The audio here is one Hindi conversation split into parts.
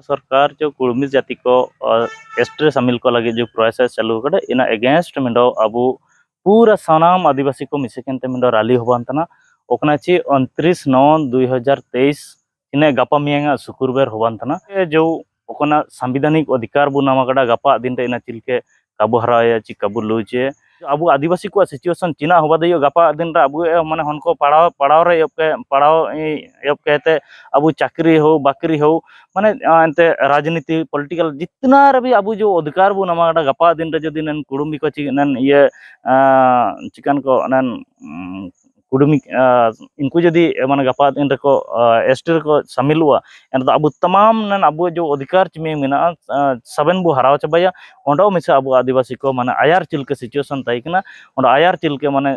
सरकार जो कुर्मी जाति को एसटी शामिल को लगे जो प्रोसेस चालू कर इन एगेंस्ट मिंडो अब पूरा सानाम आदिवासी को मिसेकेंते मिंडो रैली होबानतना ओकना ची 29/9/2023 इने गपा मियांगा शुक्रवार होबानतना जो ओकना संवैधानिक अधिकार बु नामागड़ा गपा दिन रे इना चिलके काबू हराया ची काबू लुचे अब आदिवासी को सिचुएशन चिना होबा दियो गपा दिन रे अब माने हनको पढ़ाव पढ़ाव रे पढ़ाव एप कहते अब चाकरी हो बाकरी हो माने एंते राजनीति पॉलिटिकल जितना रे भी अब जो अधिकार बु नामागड़ा गपा दिन रे जदि नन कुडुमी को ची नन ये चिकन को नन कुडुमी इनको जदि माने गपा दिन रे को एसटी को शामिल हुआ एन अब तमाम नन अब जो अधिकार चिमे मिना सबन बु हराव चबाया ओंडो मिसे अब आदिवासी को माने आयार चिलके सिचुएशन ताइकना ओंडो आयार चिलके माने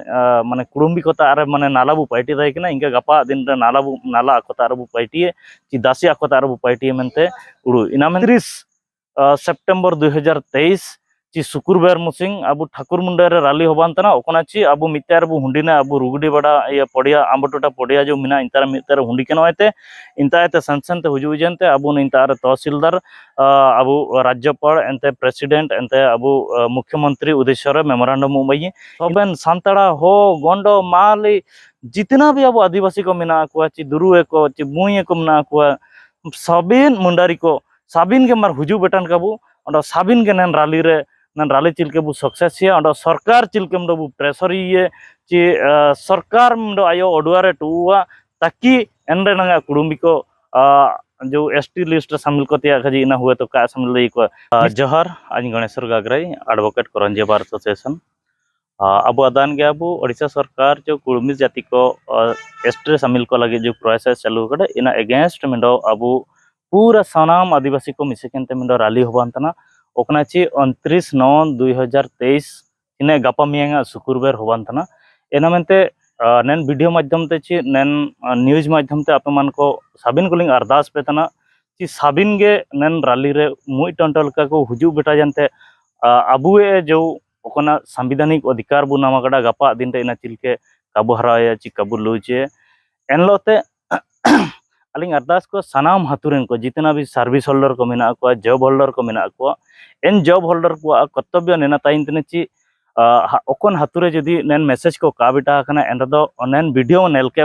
माने कुडुमी को तारे माने नाला बु पार्टी ताइकना इंगे गपा दिन रे नाला बु नाला को तारे बु पार्टी ची दासी को तारे बु पार्टी मेनते उडु इना 30 सेप्टेम्बर 2023 ची शुक्रवार मुसिंग अब ठाकुर मुंडा रे रैली होबान तना ओकना ची अब मित्यार बु हुंडीना अब रुगडी बड़ा ये पड़िया आंबटोटा पड़िया जो मिना इंतार मित्यार हुंडी केनोयते इंतायते संसनते हुजुजनते अब इंतार तहसीलदार अब राज्यपाल एंते प्रेसिडेंट एंते अब मुख्यमंत्री उद्देश्य मेमोरेंडम उमई सबन सांतड़ा हो गोंडो माली जितना भी अब आदिवासी को मिना को ची दुरुए को ची मुए को मिना को सबिन मुंडारी को साबिन के मार हुजु बेटन काबू और साबिन के नन रैली रे नन रैली चिलके बु सक्सेस है और सरकार चिलके मडो बु प्रेशर ये ची सरकार मडो आयो ओडुआरे टुवा ताकि एंडे नंगा कुडुमी को जो एसटी लिस्ट शामिल को तिया खजी ना हुए तो का शामिल लई को जहर आज Ganeshwar Gagrai advocate Karanje bar association अब अदान के अब ओडिशा सरकार जो कुडुमी जाति को एसटी शामिल को लगे जो प्रोसेस चालू कर इन एगेंस्ट मिंडो अब पूरा सानाम आदिवासी को मिसेकेंते मिंडो रैली होबानतना ओकना ची 29/9/2023 इने गपा मियांगा शुक्रवार होबानतना एना मेनते नन वीडियो माध्यम ते ची नन न्यूज माध्यम ते आपे मन को साबिन कोलिंग अरदास पेतना ची साबिन गे नन रैली रे मुई टंटल का को हुजु बेटा जानते अबुए जो ओकना संवैधानिक अधिकार बु नामागड़ा गपा दिन रे इना चिलके काबू हराया ची काबू लुचे एनलोते अलिंग अरदास को सनाम हाथुरेन को जितना भी सर्विस होल्डर को मेना को जॉब होल्डर को मेना को एन जॉब होल्डर को कर्तव्य नेना ताइन तने ची ओकन हाथुरे जदि नेन मैसेज को का बेटा कना एन रदो नेन वीडियो नेल के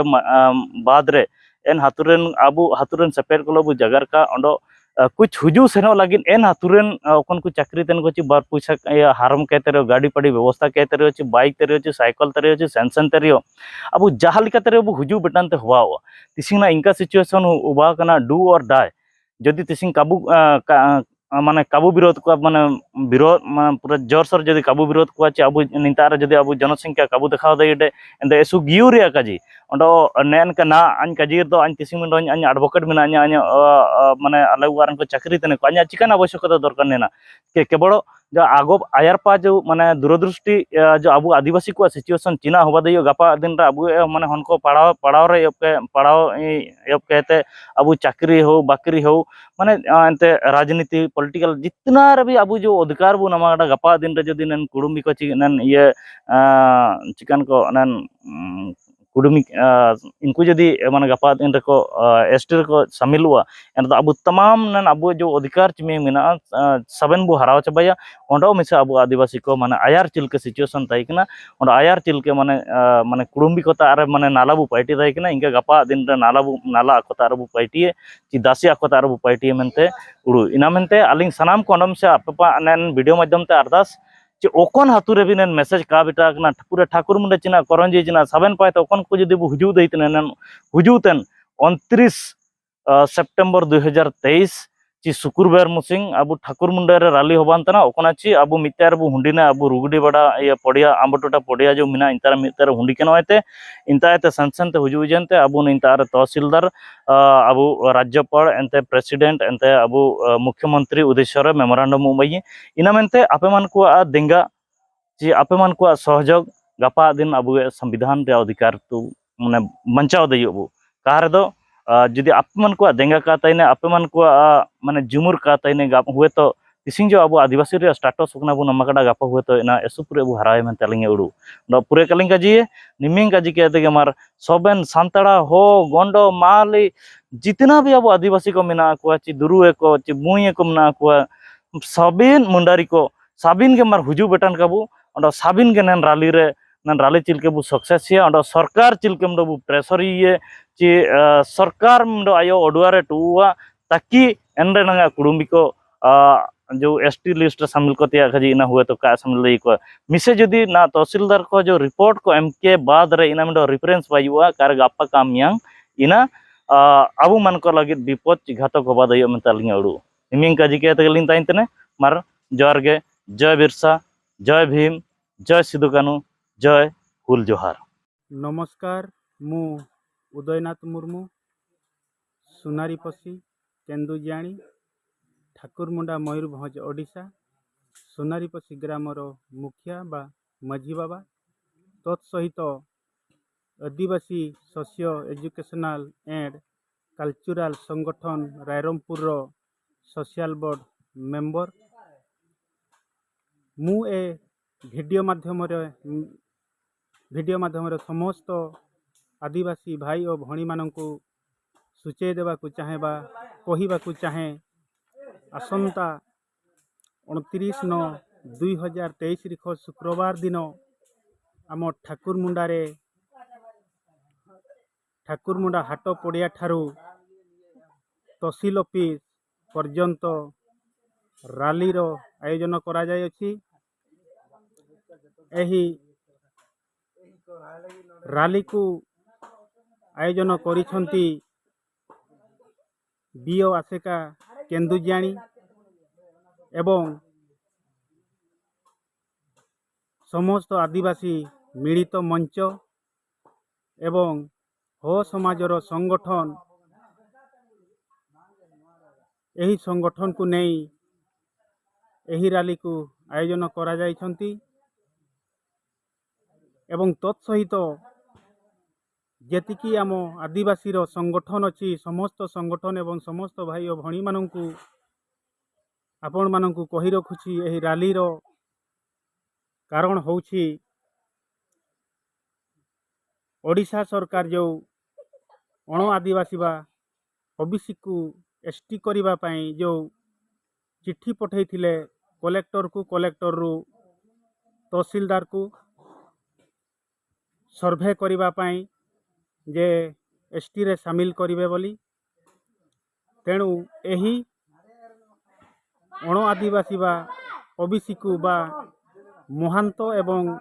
बाद रे एन हाथुरेन आबु हाथुरेन सेपेर को लबु जगर का ओंडो कुछ हुजू सेनो लगिन एन हाथुरेन ओकन को चाकरी तेन को ची बार पैसा हारम कहते रहो गाड़ी पड़ी व्यवस्था कहते रहो ची बाइक तेरे ची साइकिल तेरे ची सेंसन तेरे अब जहाँ लिका तेरे अब हुजू बेटान ते हुआ तिसिंगना इनका सिचुएशन उबा कना डू और डाई जदि तिसिंग काबू माने काबू विरोध को माने विरोध पूरा जोर सोर जदि काबू विरोध को अब नितार जदि अब जनसंख्या काबू दिखाव दे एंड एसु गियुरिया काजी ओंडो नेन का ना अन काजीर दो अन तिसिंग मिंडो अन एडवोकेट मिना अन माने अले वारन को चाकरी तने को अन चिकन आवश्यकता दरकार नेना के केवल जो आगो आयर पा जो माने दूरदृष्टि जो अब आदिवासी को सिचुएशन चिना होबा दियो गपा दिन रे अब माने हनको पढ़ाव पढ़ाव रे पढ़ाव एप कहते अब चाकरी हो बाकरी हो माने एंते राजनीति पॉलिटिकल जितना रे भी अब जो अधिकार बु नामागड़ा गपा दिन रे जदि नन कुडुमी को ची नन ये चिकन को नन कुडुमी इनको जदि माने गपा दिन रे को एसटी को शामिल हुआ एन अब तमाम नन अब जो अधिकार चिमे मिना सबन बु हराव चबाया ओंडो मिसे अब आदिवासी को माने आयार चिलके सिचुएशन ताइकना ओंडो आयार चिलके माने माने कुडुमी को तारे माने नाला बु पार्टी ताइकना इंगे गपा दिन रे नाला को तारे बु पार्टी ची दासी को तारे बु पार्टी मेनते उडु इना मेनते अलिंग सनाम कोंडम से आपपा नन वीडियो माध्यम ते अरदास चे ओकन हाथुरे भी नन मैसेज का बेटा कना पूरे ठाकुर मुंडा चिना करंजी चिना सबन पाए तो ओकन को जदि बु हुजू दैतन नन हुजूतन 29 सेप्टेम्बर 2023 ची शुक्रवार मुसिंग अब ठाकुर मुंडा रे रैली होबानतना ओकना ची अब मित्यार बु हुंडीना अब रुगडी बड़ा ये पड़िया आंबटोटा पड़िया जो मिना इंतार मित्यार हुंडी केनोयते इंतायते संसनते हुजुजनते अब इंतार तहसीलदार अब राज्यपाल एंते प्रेसिडेंट एंते अब मुख्यमंत्री उद्देश्य मेमोरेंडम उमई इना मेनते आपे मन को देंगा ची आपे मन को सहयोग गपा दिन अब संविधान रे अधिकार तो माने बंचाव दइयो बु कार दो जदि आपमन को देंगा का तैने आपमन को माने जुमुर का तैने हुए तो तिसिंग जो अब आदिवासी रे स्टाटस होना बु नमकड़ा गापा हुए तो ना एसु पूरे बु हराए में तलिंगे उडू नो पूरे कलिंग का जी निमिंग का जी के ते मार सोबेन सांतड़ा हो गोंडो माली जितना भी अब आदिवासी को मेना को ची दुरुए को ची मुए को मेना को सबिन मुंडारी को साबिन के मार हुजू बेटन का बु और साबिन के नन राली रे नन राली चिलके बु सक्सेस ये और सरकार चिलके मडो बु प्रेशर ये ची सरकार मडो आयो ओडुआरे टुआ ताकि एनरे नंगा कुडुम्बी को जो एसटी लिस्ट शामिल को तिया खजी इना हुए तो का शामिल को मिसे जदि ना तहसीलदार को जो रिपोर्ट को एम के बाद रे इना मडो रेफरेंस बायुआ कार गापा काम यांग इना अबु मन को लगे विपद घातक होबा दयो मेतालिंग उडू निमिंग का जिके तगलिन ताइन तने मार जोर गे जय बिरसा जय भीम जय सिदु कानू जय हुल जोहार। नमस्कार मु उदयनाथ मुर्मू सुनारीपसी केन्दुजाणी ठाकुरमुंडा मयूरभंज ओडिशा सुनारीपसी ग्रामर मुखिया बा माझी बाबा तत्सहित आदिवासी सोशियो एजुकेशनल एंड कल्चरल संगठन रायरमपुर सोशल बोर्ड मेंबर मु ए वीडियो माध्यम समस्त आदिवासी भाई और भणी मानू सूचय देवाकू चाहे बा कहवाकू चाहे आसंता 29/9/2023 रिख शुक्रवार दिन आम ठाकुरमुंडा हाट पड़िया ठारू तहसील ऑफिस पर्यंत रालीर आयोजन करा जाय अछि। एही राली को आयोजन करिसंती बीओ आसेका केन्दुजाणी एवं समस्त आदिवासी मिलित मंच एवं हो समाजर संगठन एही संगठन को नहीं एही राली को आयोजन करा जाइछंती एवं तत्सहित जेतिकी आम आदिवासी संगठन अच्छी समस्त संगठन एवं समस्त भाई और भणी मानू आपण मानू कही रखुची एही रालीर कारण होउछि ओडिशा सरकार जो अण आदिवासी बा ओबीसी को एसटी करिबा पई जो चिट्ठी पठै थिले कलेक्टर को कलेक्टर रु तहसीलदार को सर्वे करिबा पई जे एसटी रे शामिल करिवे बोली तेणु एही अण आदिवासी बा ओबीसी को बा महांत एवं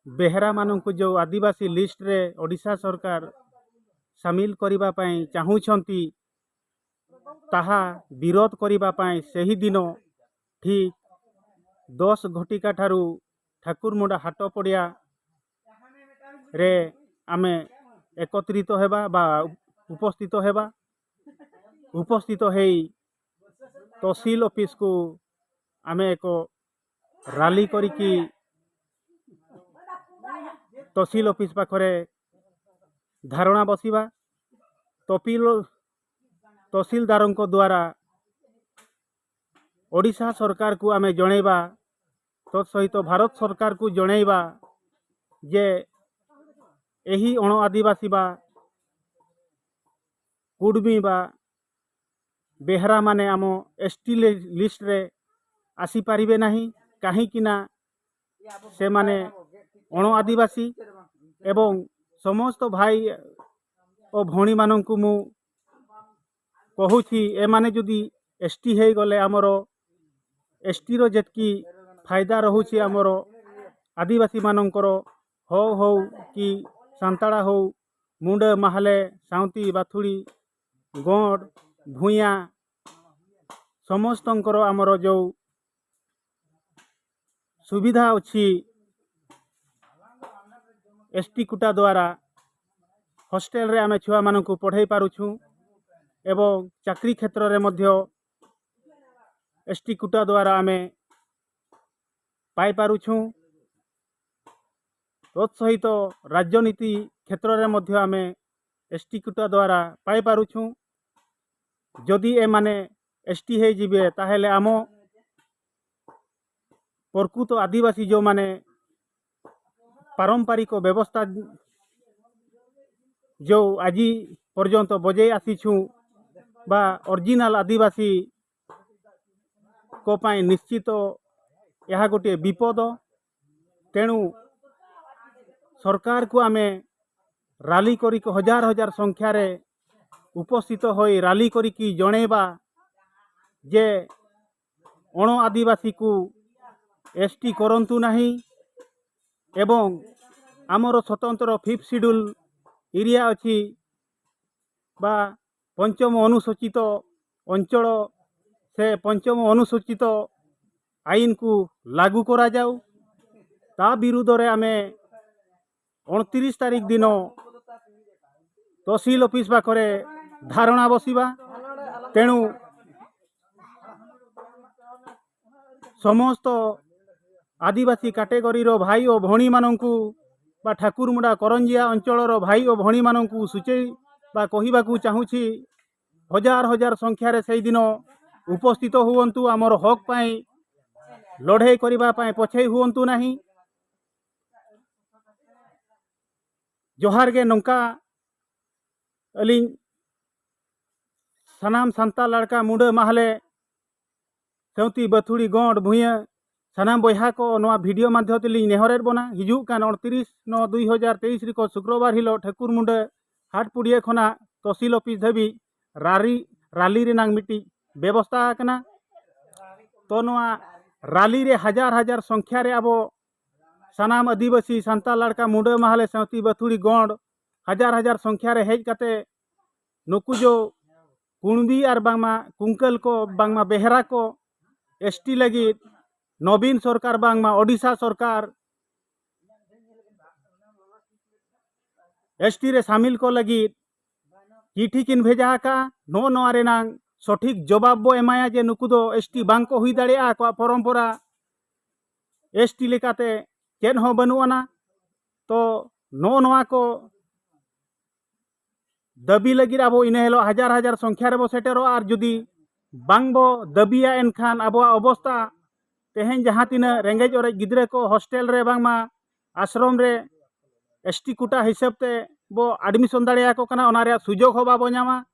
बेहरा मानू जो आदिवासी लिस्ट रे ओडिशा सरकार शामिल करिबा पई चाहूछंती ताहा विरोध करिबा पई सही दिन ठीक 10 घटिका ठारू ठाकुरमुंडा हाट पड़िया रे आमे एकत्रित हेबा बा उपस्थित हेई तहसील ऑफिस को आमे एक राली करिकी तहसील ऑफिस पाखरे धारणा बसिबा तहसीलदार द्वारा ओडिशा सरकार को आमे जणैबा तत्सहित भारत सरकार को जणैबा जे एही अण आदिवासी बा कुडमी बा बेहरा माने आम एसटी लिस्ट रे आसी पारिबे नाही काहे किना से माने अण आदिवासी एवं समस्त भाई और भणी मानू मु कहूची ए माने जदि एसटी हे गले आमर एसटी रो जेतकी फायदा रहुची आमर आदिवासी मानकर हो कि सांताड़ा हो मुंडे माहले साउती बाथुड़ी गौड़ भूया समस्तंकर आमर जो सुविधा अच्छी एसटी कोटा द्वारा हॉस्टेल रे आमे छुआ मानू पढ़ाई पारुछु एवं चाकरी क्षेत्र रे मध्य एसटी कोटा द्वारा आमे पाई पारुछु तत्सहित राजनीति क्षेत्र रे मध्य आमे एसटी कोटा द्वारा पाई पारुछु जदि ए माने एसटी हे जीवे ताहेले आम प्रकृत आदिवासी जो माने पारंपरिक व्यवस्था जो आज पर्यंत बजे आसीछु बा ओरिजिनल आदिवासी को पाई निश्चित यह गोटे विपद। तेणु सरकार को आमे राली करी हजार हजार संख्यार उपस्थित होई राली करी जणेबा जे अण आदिवासी को एसटी करंतु नहीं एवं आमर स्वतंत्र 5th शेड्यूल एरिया अच्छी बा पंचम अनुसूचित अंचल से पंचम अनुसूचित आईन को लागू करा जाऊ। ता विरुद्ध रे आमे 29 तारीख दिन तहसील ऑफिस पाखरे धारणा बसिबा। तेणु समस्त आदिवासी कैटेगरी रो भाई और भणी माननकु बा ठाकुरमुंडा करंजिया अंचल भाई और भणी माननकु सूचई बा कहिबाकु चाहूछि हजार हजार संख्यार से दिन उपस्थित हुवंतु आमर हक पाई लड़ाई करिबा पाई पछई हुवंतु नहीं। जोहार गे नौका अलिंग सनाम सांता लड़का मुंडा माहले सेवती बथुड़ी गौड़ भूया सानाम बहा को नवा वीडियो माध्यम नेहरेर बना हिजू कान 29/9/2023 रिको शुक्रवार हिलो ठाकुर मुंडा हाटपुड़िया खना तहसील ऑफिस धाबी राली रे नांग मिट्टी व्यवस्था आकना। तो नवा राली रे हजार हजार संख्या रे अब सानाम आदिवासी सांता लड़का मुंडा माहले सेवती बथुड़ी गौड़ हजार हजार संख्या रे हेज काते नुकु जो कुणबी और बांगमा कुंकल को बांगमा बेहरा को एसटी लगी नवीन सरकार बांगमा ओडिशा सरकार एसटी रे शामिल को लगी चिठी किन भेजा का नो नवा रेनांग सठिक जवाब बो एमाया जे नुकु दो एसटी बांग को हुई दाड़ेया को परंपरा एसटी लेकाते चेन हो बनुआना। तो नो नवा को दाबी लगी अब इन हेलो हजार हजार संख्या रे बो सेटेरो और जुदी बांग बो दाबिया एनखान अब अवस्था तेहेन जहाँ तीना रेंगेज और गिद्रे को हॉस्टेल रे बांगमा आश्रम रे एसटी कोटा हिसाब ते बो एडमिशन दाड़ेया को कना ओना रे सुजोग हो बाबो ᱧᱟᱢᱟ।